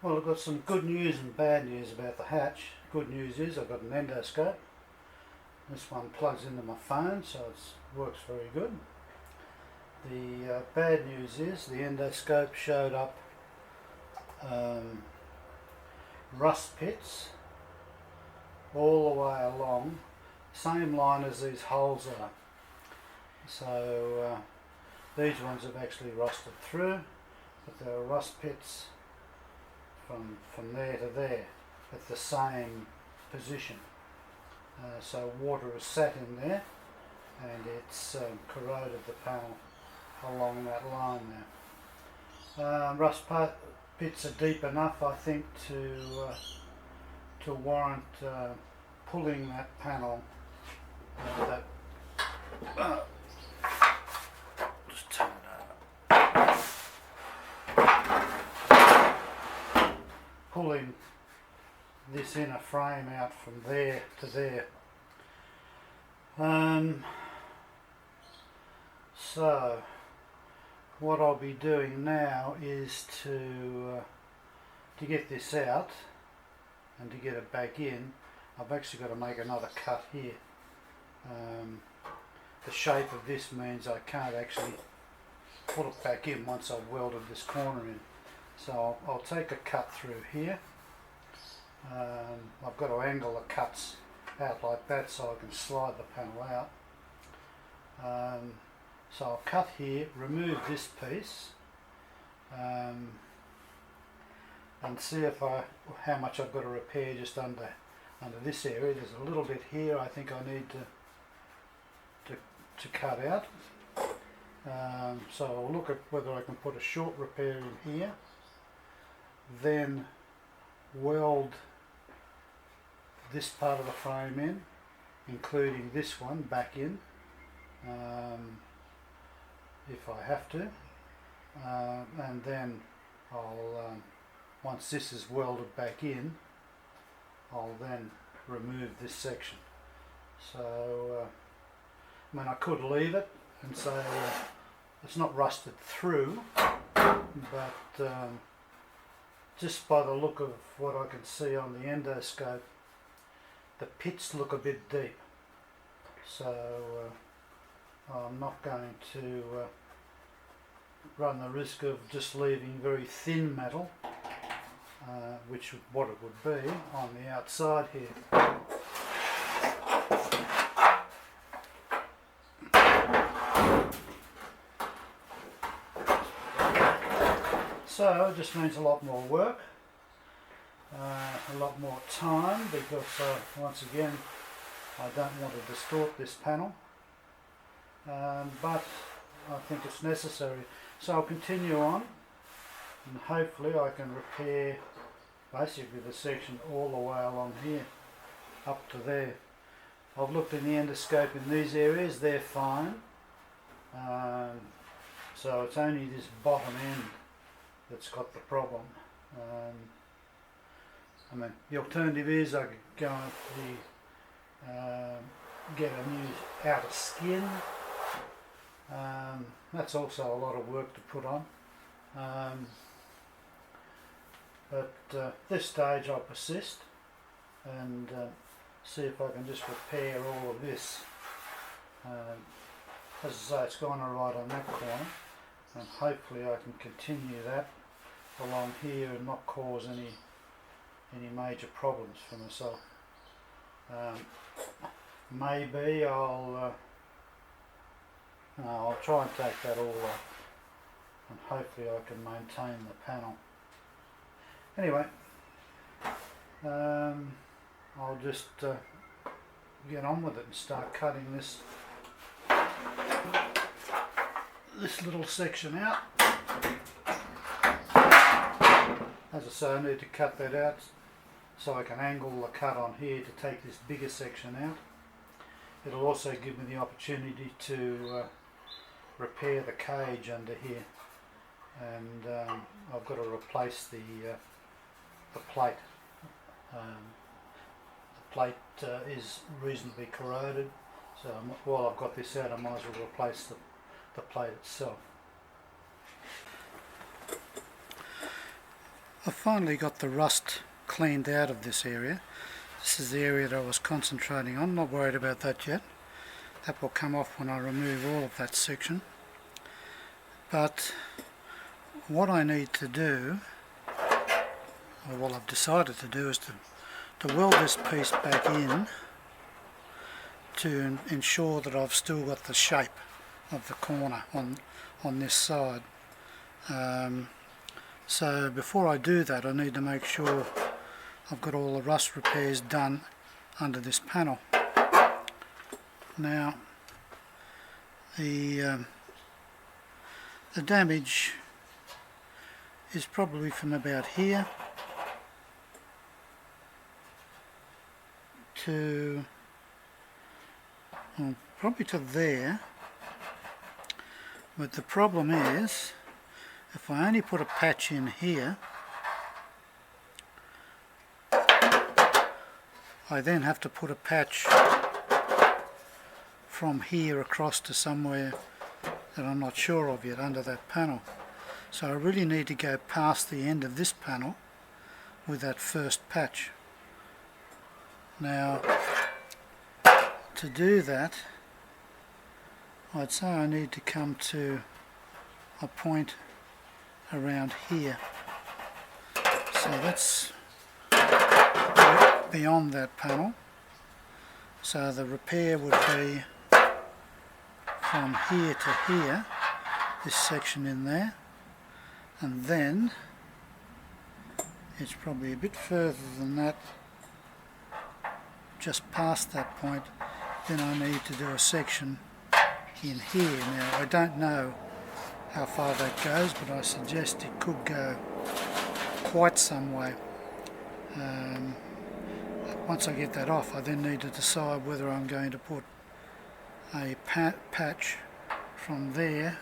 Well, I've got some good news and bad news about the hatch. Good news is I've got an endoscope. This one plugs into my phone, so it works very good. The bad news is the endoscope showed up rust pits all the way along, same line as these holes are. So these ones have actually rusted through, but there are rust pits from there to there at the same position. So water has sat in there and it's corroded the panel along that line now. Rust pits are deep enough, I think, to warrant pulling that panel. Just turn it over. Pulling this inner frame out from there to there. So what I'll be doing now is to get this out and to get it back in. I've actually got to make another cut here. The shape of this means I can't actually put it back in once I've welded this corner in. So I'll take a cut through here. I've got to angle the cuts out like that so I can slide the panel out. So I'll cut here, remove this piece, and see how much I've got to repair just under this area. There's a little bit here I think I need to cut out. So I'll look at whether I can put a short repair in here, then weld this part of the frame in, including this one back in, if I have to, and then I'll once this is welded back in, I'll then remove this section. So I mean, I could leave it and say it's not rusted through, but just by the look of what I can see on the endoscope, the pits look a bit deep. So I'm not going to run the risk of just leaving very thin metal, which is what it would be on the outside here. So it just means a lot more work, a lot more time, because once again I don't want to distort this panel, but I think it's necessary. So I'll continue on and hopefully I can repair basically the section all the way along here up to there. I've looked in the endoscope in these areas, they're fine, so it's only this bottom end that's got the problem. I mean, the alternative is I could go and get a new outer skin. That's also a lot of work to put on. But at this stage I'll persist and see if I can just repair all of this. As I say, it's gone alright on that corner, and hopefully I can continue that along here and not cause any major problems for myself. Maybe I'll try and take that all off, and hopefully I can maintain the panel. Anyway, I'll just get on with it and start cutting this little section out. As I say, I need to cut that out so I can angle the cut on here to take this bigger section out. It'll also give me the opportunity to repair the cage under here, and I've got to replace the plate. The plate is reasonably corroded, so while I've got this out I might as well replace the plate itself. I've finally got the rust cleaned out of this area. This is the area that I was concentrating on. Not worried about that yet. That will come off when I remove all of that section. But what I need to do, or what I've decided to do, is to weld this piece back in to ensure that I've still got the shape of the corner on this side. So before I do that, I need to make sure I've got all the rust repairs done under this panel. Now the damage is probably from about here to probably to there, but the problem is if I only put a patch in here, I then have to put a patch from here across to somewhere that I'm not sure of yet under that panel. So I really need to go past the end of this panel with that first patch. Now to do that, I'd say I need to come to a point around here. So that's beyond that panel. So the repair would be from here to here, this section in there, and then it's probably a bit further than that, just past that point. Then I need to do a section in here. Now I don't know how far that goes, but I suggest it could go quite some way. Once I get that off, I then need to decide whether I'm going to put a patch from there,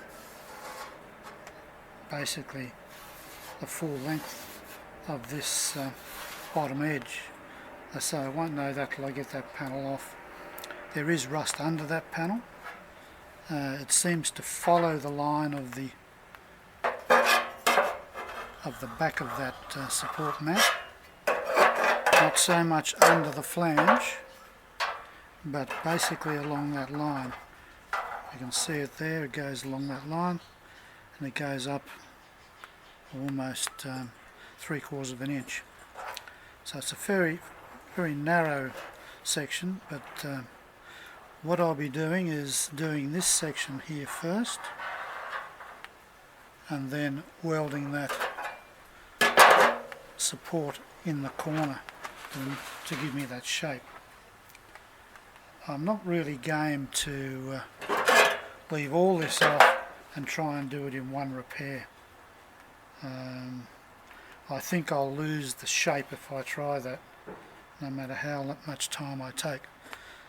basically the full length of this bottom edge. So I won't know that till I get that panel off. There is rust under that panel. It seems to follow the line of the back of that support mat. Not so much under the flange, but basically along that line. You can see it there, it goes along that line, and it goes up almost 3/4 of an inch. So it's a very narrow section, but what I'll be doing is doing this section here first, and then welding that support in the corner to give me that shape. I'm not really game to leave all this off and try and do it in one repair. I think I'll lose the shape if I try that, no matter how much time I take.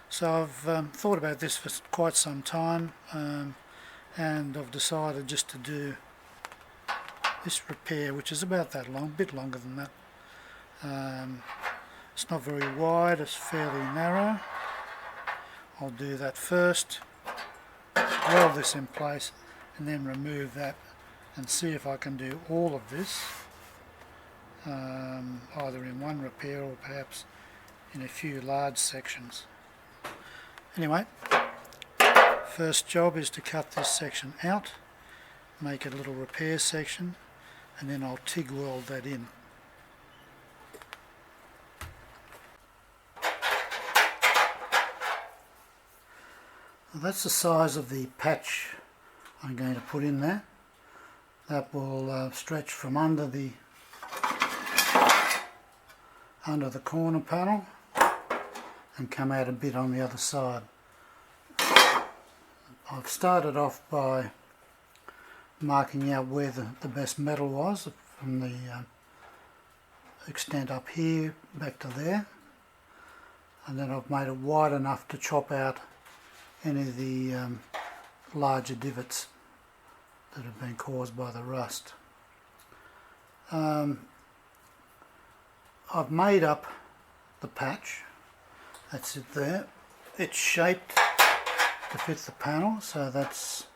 So I've thought about this for quite some time, and I've decided just to do this repair, which is about that long, a bit longer than that. It's not very wide, it's fairly narrow. I'll do that first, weld this in place, and then remove that and see if I can do all of this either in one repair or perhaps in a few large sections. Anyway, first job is to cut this section out, make it a little repair section, and then I'll TIG weld that in. Well, that's the size of the patch I'm going to put in there. That will stretch from under the corner panel and come out a bit on the other side. I've started off by marking out where the best metal was, from the extent up here back to there, and then I've made it wide enough to chop out any of the larger divots that have been caused by the rust. I've made up the patch. That's it there. It's shaped to fit the panel, so that's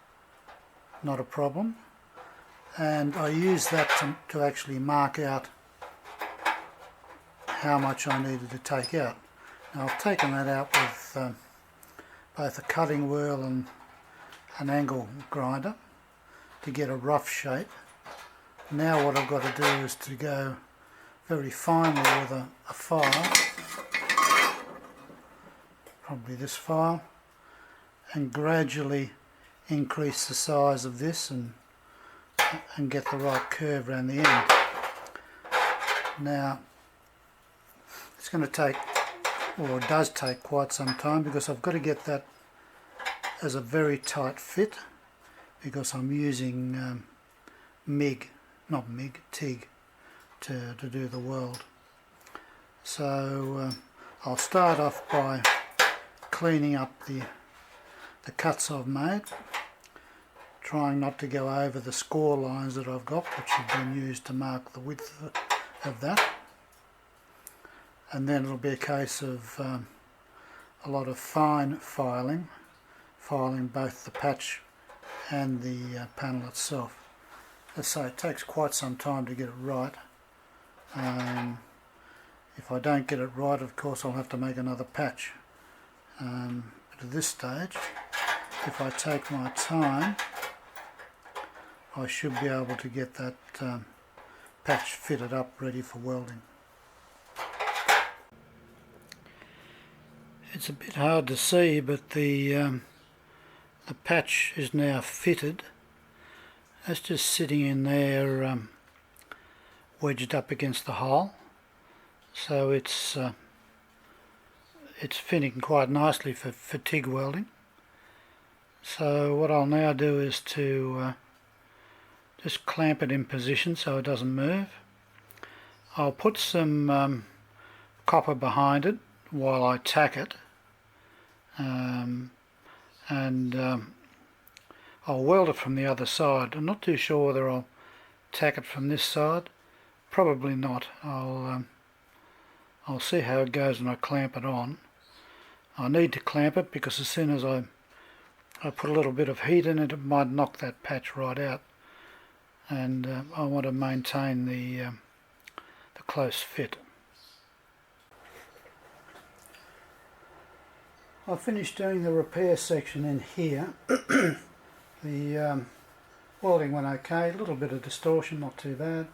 not a problem. And I use that to actually mark out how much I needed to take out. Now I've taken that out with both a cutting wheel and an angle grinder to get a rough shape. Now what I've got to do is to go very finely with a file, probably this file, and gradually increase the size of this and get the right curve around the end. Now it's going to take, or it does take, quite some time, because I've got to get that as a very tight fit, because I'm using TIG to do the weld. So I'll start off by cleaning up the cuts I've made, trying not to go over the score lines that I've got, which have been used to mark the width of that. And then it'll be a case of a lot of fine filing both the patch and the panel itself. As I say, it takes quite some time to get it right. If I don't get it right, of course I'll have to make another patch. But at this stage, if I take my time, I should be able to get that patch fitted up ready for welding. It's a bit hard to see, but the patch is now fitted. That's just sitting in there, wedged up against the hole, so it's fitting quite nicely for TIG welding. So what I'll now do is to just clamp it in position so it doesn't move. I'll put some copper behind it while I tack it, and I'll weld it from the other side. I'm not too sure whether I'll tack it from this side. Probably not. I'll see how it goes when I clamp it on. I need to clamp it because as soon as I put a little bit of heat in it, it might knock that patch right out, and I want to maintain the close fit. I finished doing the repair section in here. The welding went okay, a little bit of distortion, not too bad.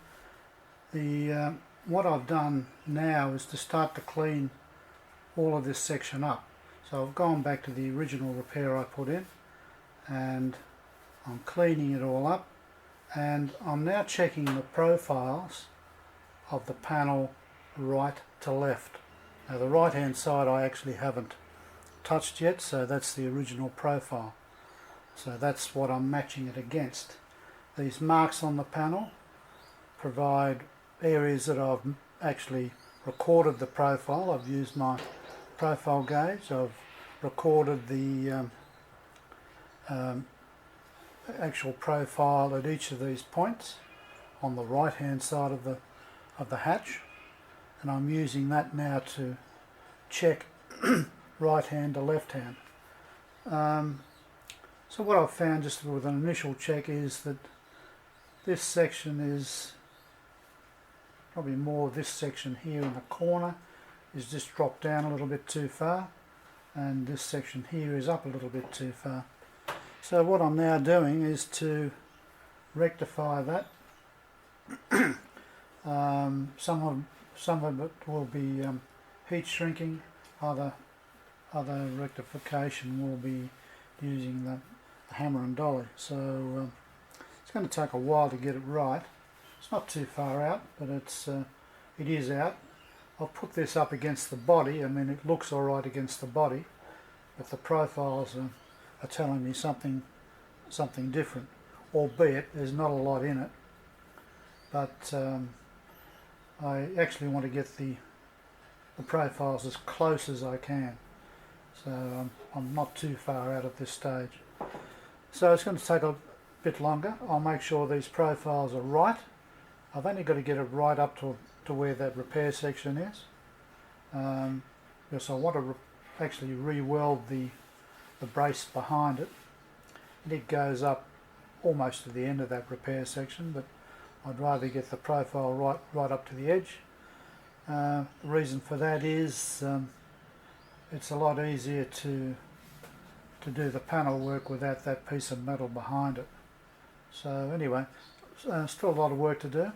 What I've done now is to start to clean all of this section up. So I've gone back to the original repair I put in, and I'm cleaning it all up, and I'm now checking the profiles of the panel right to left. Now the right hand side I actually haven't touched yet, so that's the original profile. So that's what I'm matching it against. These marks on the panel provide areas that I've actually recorded the profile. I've used my profile gauge. I've recorded the actual profile at each of these points on the right hand side of the hatch, and I'm using that now to check right hand to left hand. So what I've found just with an initial check is that this section is probably more, this section here in the corner is just dropped down a little bit too far, and this section here is up a little bit too far. So what I'm now doing is to rectify that. Some of it will be heat shrinking, other rectification will be using the hammer and dolly. So it's going to take a while to get it right. It's not too far out, but it is out. I'll put this up against the body. I mean, it looks alright against the body, but the profiles are telling me something different, albeit there's not a lot in it. But I actually want to get the profiles as close as I can, so I'm not too far out at this stage. So it's going to take a bit longer. I'll make sure these profiles are right. I've only got to get it right up to where that repair section is, because I want to actually re-weld the brace behind it, and it goes up almost to the end of that repair section, but I'd rather get the profile right up to the edge, The reason for that is it's a lot easier to do the panel work without that piece of metal behind it. So anyway, still a lot of work to do,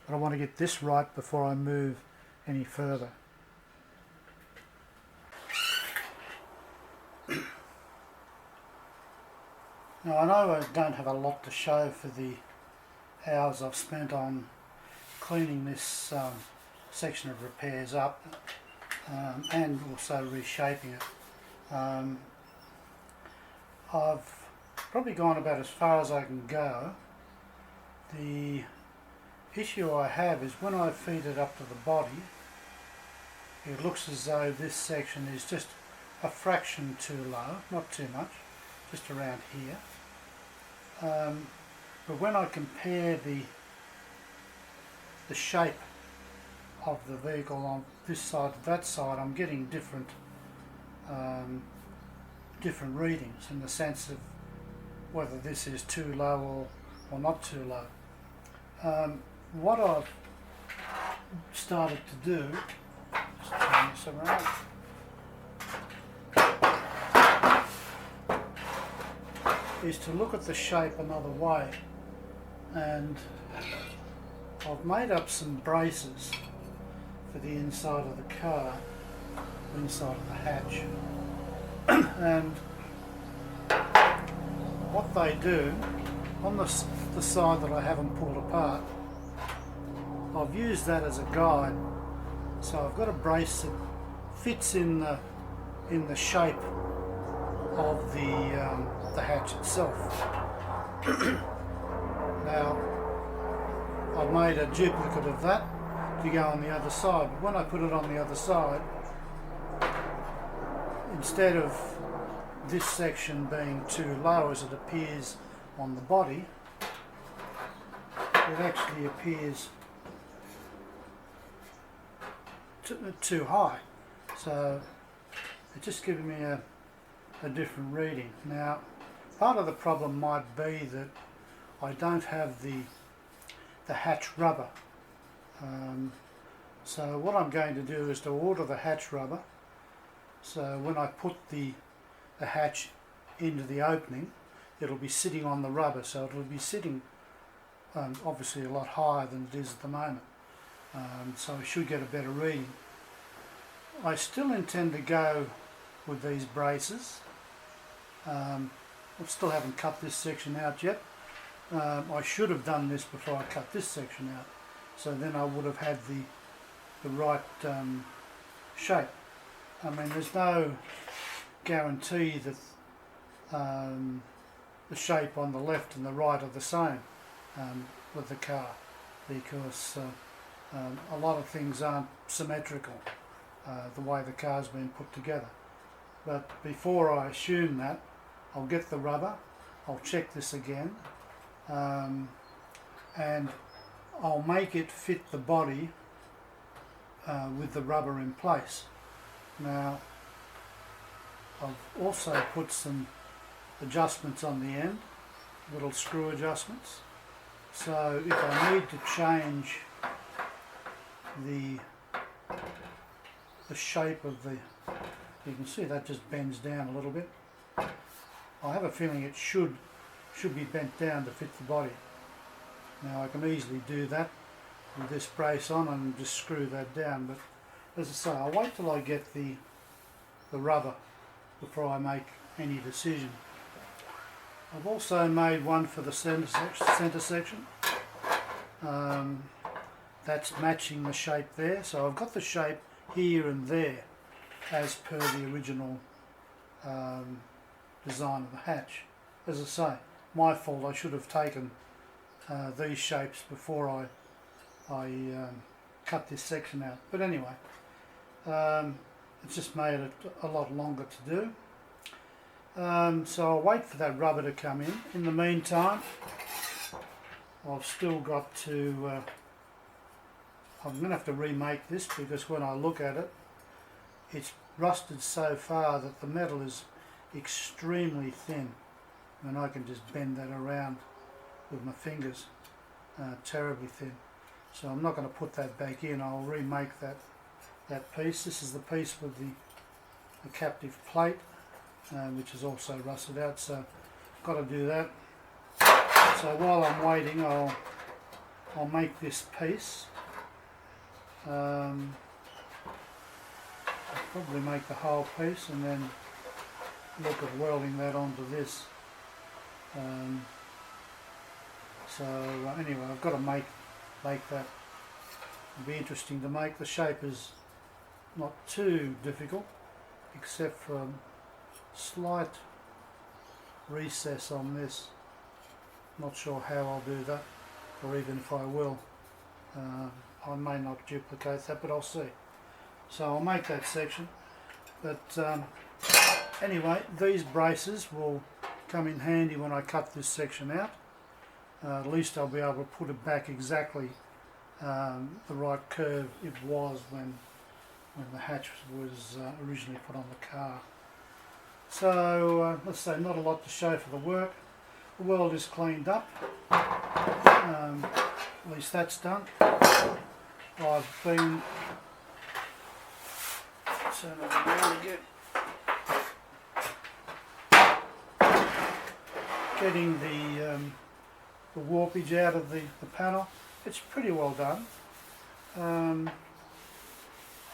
but I want to get this right before I move any further. Now I know I don't have a lot to show for the hours I've spent on cleaning this section of repairs up and also reshaping it. I've probably gone about as far as I can go. The issue I have is when I feed it up to the body, it looks as though this section is just a fraction too low, not too much, just around here. But when I compare the shape of the vehicle on this side to that side, I'm getting different readings in the sense of whether this is too low or not too low. What I've started to do, just turn this around, is to look at the shape another way, and I've made up some braces for the inside of the car, the inside of the hatch, and what they do, on the side that I haven't pulled apart, I've used that as a guide. So I've got a brace that fits in the shape of the hatch itself. Now I've made a duplicate of that to go on the other side, but when I put it on the other side, instead of this section being too low as it appears on the body, it actually appears too high. So it's just giving me a different reading. Now, part of the problem might be that I don't have the hatch rubber. So what I'm going to do is to order the hatch rubber, so when I put the hatch into the opening, it'll be sitting on the rubber, so it'll be sitting obviously a lot higher than it is at the moment, so I should get a better reading. I still intend to go with these braces. I still haven't cut this section out yet. I should have done this before I cut this section out, so then I would have had the right shape. I mean, there's no guarantee that the shape on the left and the right are the same with the car, because a lot of things aren't symmetrical the way the car's been put together. But before I assume that, I'll get the rubber, I'll check this again, and I'll make it fit the body with the rubber in place. Now, I've also put some adjustments on the end, little screw adjustments, so if I need to change the shape of you can see that just bends down a little bit. I have a feeling it should be bent down to fit the body. Now I can easily do that with this brace on and just screw that down, but as I say, I'll wait till I get the rubber before I make any decision. I've also made one for the centre section. That's matching the shape there, so I've got the shape here and there as per the original design of the hatch. As I say, my fault, I should have taken these shapes before I cut this section out. But anyway, it's just made it a lot longer to do. So I'll wait for that rubber to come in. In the meantime, I've still got to, I'm going to have to remake this, because when I look at it, it's rusted so far that the metal is extremely thin, and I can just bend that around with my fingers, terribly thin. So I'm not going to put that back in. I'll remake that piece. This is the piece with the captive plate, which is also rusted out, so I've got to do that. So while I'm waiting, I'll make this piece. I'll probably make the whole piece and then look at welding that onto this. Anyway, I've got to make that. It'll be interesting to make. The shape is not too difficult, except for a slight recess on this. Not sure how I'll do that, or even if I will. I may not duplicate that, but I'll see. So I'll make that section. But anyway, these braces will come in handy when I cut this section out. At least I'll be able to put it back exactly the right curve it was when the hatch was originally put on the car. So let's say not a lot to show for the work. The weld is cleaned up, at least that's done. I've been turn it around again, getting the warpage out of the panel. It's pretty well done.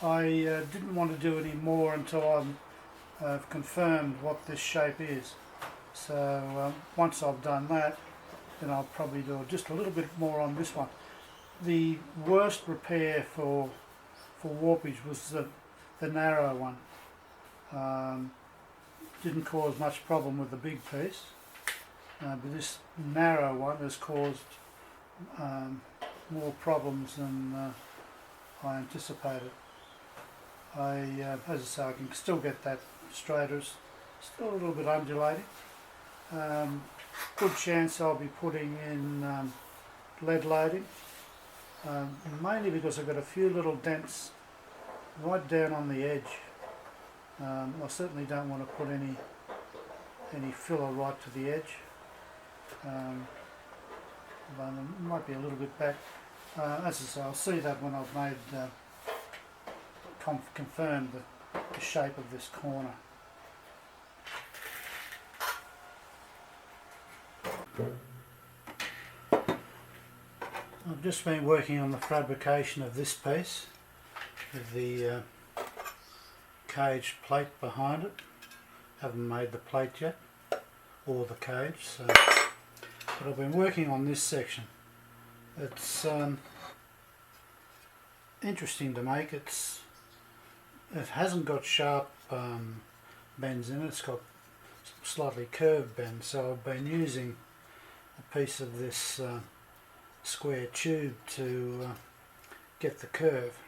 I didn't want to do any more until I've confirmed what this shape is. So once I've done that, then I'll probably do just a little bit more on this one. The worst repair for warpage was the narrow one. Didn't cause much problem with the big piece, but this narrow one has caused more problems than I anticipated. As I say, I can still get that straighter. It's still a little bit undulating. Good chance I'll be putting in lead loading, mainly because I've got a few little dents right down on the edge. I certainly don't want to put any filler right to the edge. But it might be a little bit back. As I say, I'll see that when I've made confirmed the shape of this corner. I've just been working on the fabrication of this piece with the cage plate behind it. Haven't made the plate yet, or the cage, so, but I've been working on this section. It's interesting to make. It hasn't got sharp bends in it. It's got slightly curved bends, so I've been using a piece of this square tube to get the curve,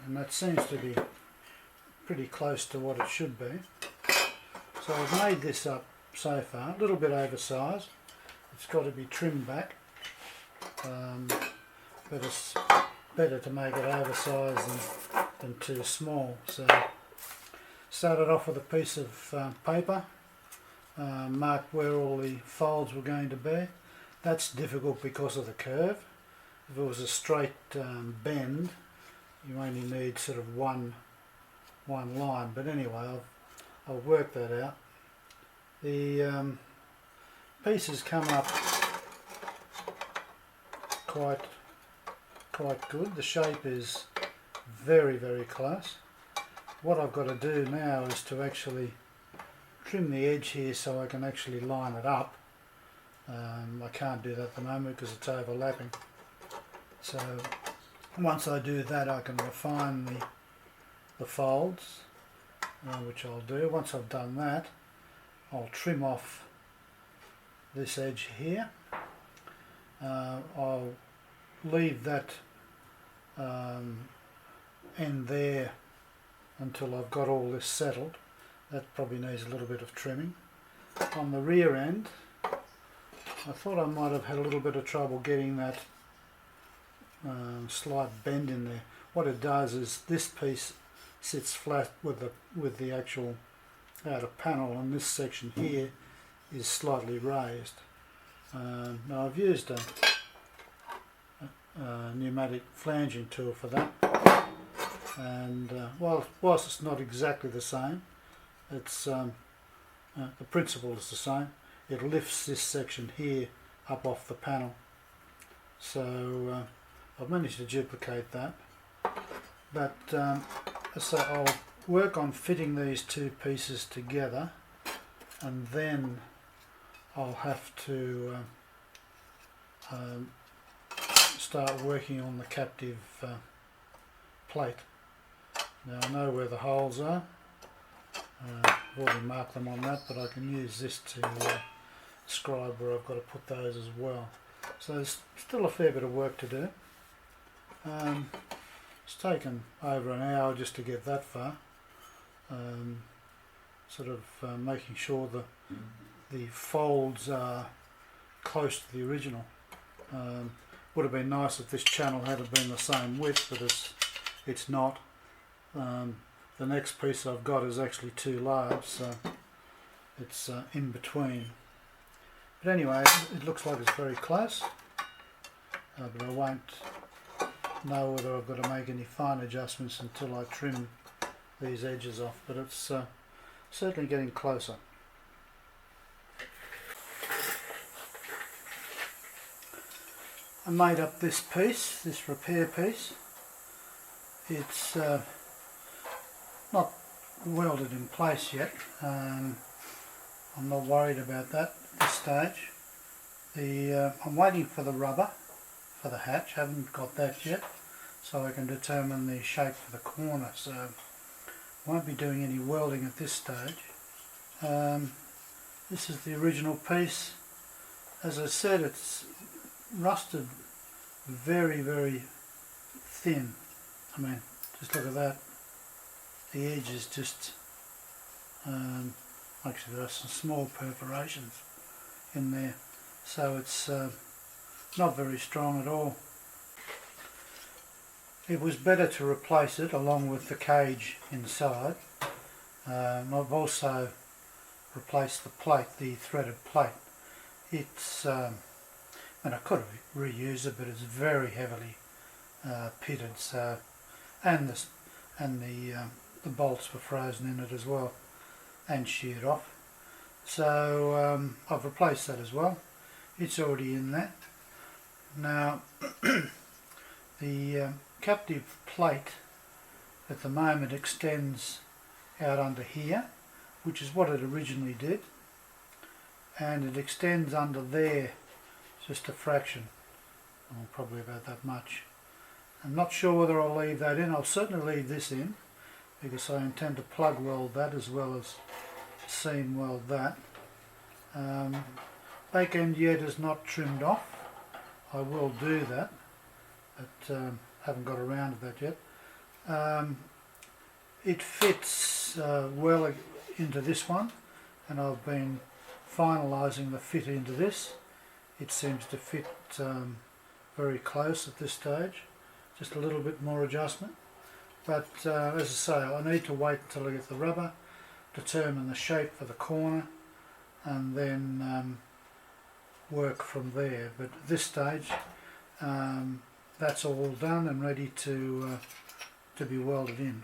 and that seems to be pretty close to what it should be. So I've made this up so far, a little bit oversized. It's got to be trimmed back, but it's better to make it oversized than too small. So started off with a piece of paper, marked where all the folds were going to be. That's difficult because of the curve. If it was a straight bend, you only need sort of one line, but anyway, I'll work that out. The pieces come up quite good. The shape is very, very close. What I've got to do now is to actually trim the edge here so I can actually line it up. I can't do that at the moment because it's overlapping. So once I do that, I can refine the folds, which I'll do. Once I've done that, I'll trim off this edge here. I'll leave that end there until I've got all this settled. That probably needs a little bit of trimming. On the rear end, I thought I might have had a little bit of trouble getting that slight bend in there. What it does is this piece sits flat with the actual outer panel, and this section here is slightly raised. Now I've used a pneumatic flanging tool for that. And whilst it's not exactly the same, it's the principle is the same. It lifts this section here up off the panel. So I've managed to duplicate that. But so I'll work on fitting these two pieces together, and then I'll have to start working on the captive plate. Now I know where the holes are. I've already marked them on that, but I can use this to describe where I've got to put those as well. So there's still a fair bit of work to do. It's taken over an hour just to get that far. Sort of making sure the folds are close to the original. Would have been nice if this channel had been the same width, but it's not. The next piece I've got is actually too large, so it's in between. But anyway, it looks like it's very close, but I won't know whether I've got to make any fine adjustments until I trim these edges off, but it's certainly getting closer. I made up this piece, this repair piece. It's not welded in place yet. I'm not worried about that at this stage. I'm waiting for the rubber for the hatch. Haven't got that yet, so I can determine the shape for the corner. So I won't be doing any welding at this stage. This is the original piece. As I said, it's rusted very, very thin. I mean, just look at that. The edge is just actually there are some small perforations in there, so it's not very strong at all. It was better to replace it along with the cage inside. I've also replaced the plate, the threaded plate. It's and I could have reused it, but it's very heavily pitted. So, and the bolts were frozen in it as well, and sheared off. So I've replaced that as well. It's already in there. Now the captive plate at the moment extends out under here, which is what it originally did, and it extends under there just a fraction, probably about that much. I'm not sure whether I'll leave that in. I'll certainly leave this in because I intend to plug weld that as well as seam weld that. Back end yet is not trimmed off. I will do that, but haven't got around to that yet. It fits well into this one, and I've been finalising the fit into this. It seems to fit very close at this stage, just a little bit more adjustment. But as I say, I need to wait until I get the rubber, determine the shape for the corner, and then work from there. But at this stage, that's all done and ready to be welded in.